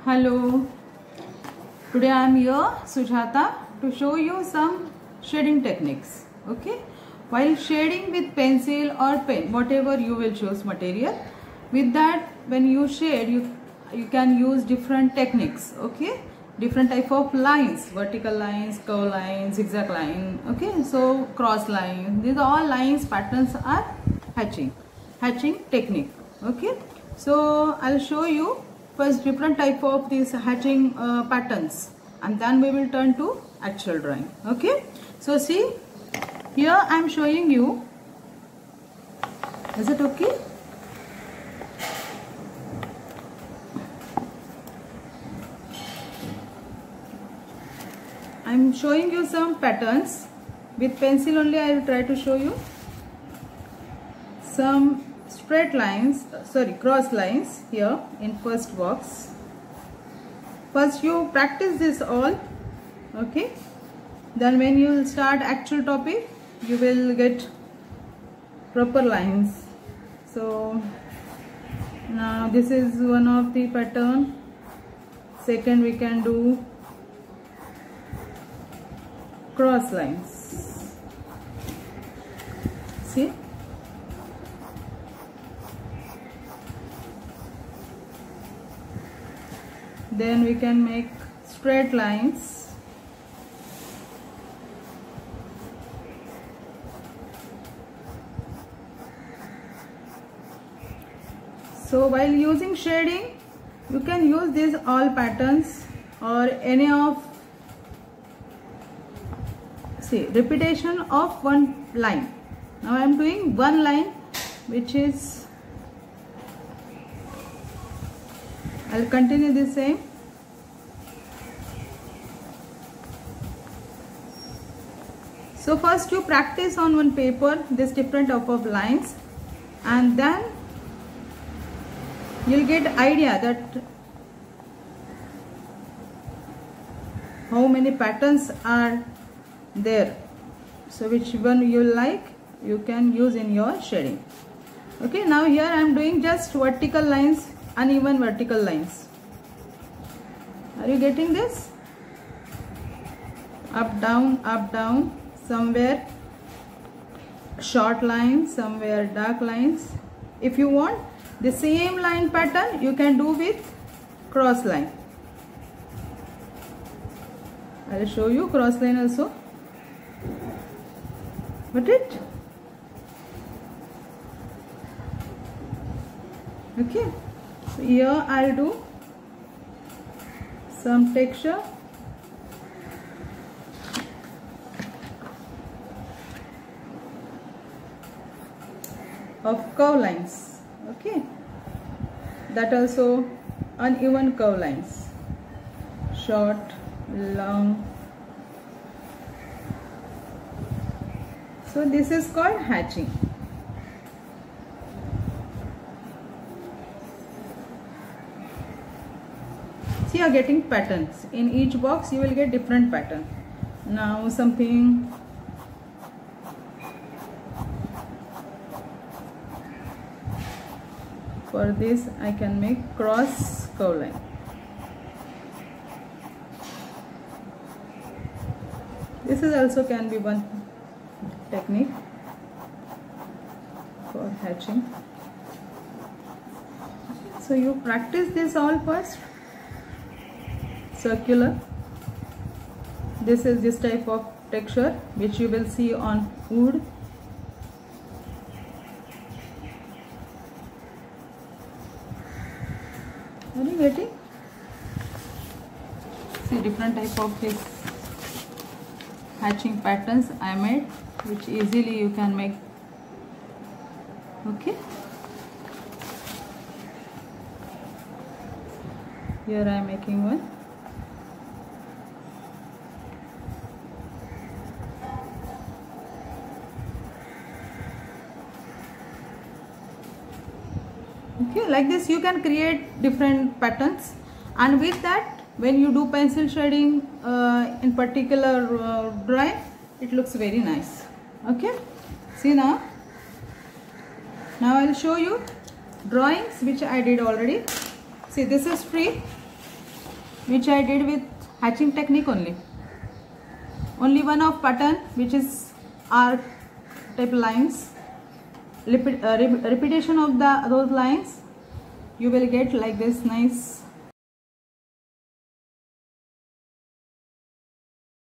Hello, today I am here Sujata to show you some shading techniques. Okay, while shading with pencil or pen, whatever you will choose material, with that when you shade you can use different techniques. Okay, different type of lines, vertical lines, curve lines, zigzag line. Okay, so cross line, these all lines patterns are hatching technique. Okay, so I'll show you first different type of these hatching patterns, and then we will turn to actual drawing. Okay, so see, here I am showing you. Is it okay? I am showing you some patterns with pencil only. I will try to show you some straight lines, cross lines here in first box. First you practice this all. Okay, then when you will start actual topic you will get proper lines. So now this is one of the pattern. Second, we can do cross lines. See, then we can make straight lines. So while using shading you can use these all patterns or any of, see, repetition of one line. Now I am doing one line, which is, I'll continue the same. So first you practice on one paper this different type of lines, and then you'll get idea that how many patterns are there. So which one you like you can use in your shading. Okay, now here I am doing just vertical lines, uneven vertical lines. Are you getting this? Up down, somewhere short lines, somewhere dark lines. If you want the same line pattern you can do with cross line. I will show you cross line also. Got it? Okay, so here I'll do some texture. Of curve lines. Okay, that also uneven curve lines, short, long. So this is called hatching. See, you are getting patterns. In each box you will get different pattern. Now something for this, I can make cross curve line. This is also can be one technique for hatching. So you practice this all first. Circular. This is this type of texture which you will see on wood. Are you getting? See, different type of this hatching patterns I made, which easily you can make. Okay, here I am making one. Okay, like this you can create different patterns, and with that when you do pencil shading in particular drawing, it looks very nice. Okay, see, now I will show you drawings which I did already. See, this is free. which I did with hatching technique only. Only one of pattern which is arc type lines. Repetition of those lines, you will get like this nice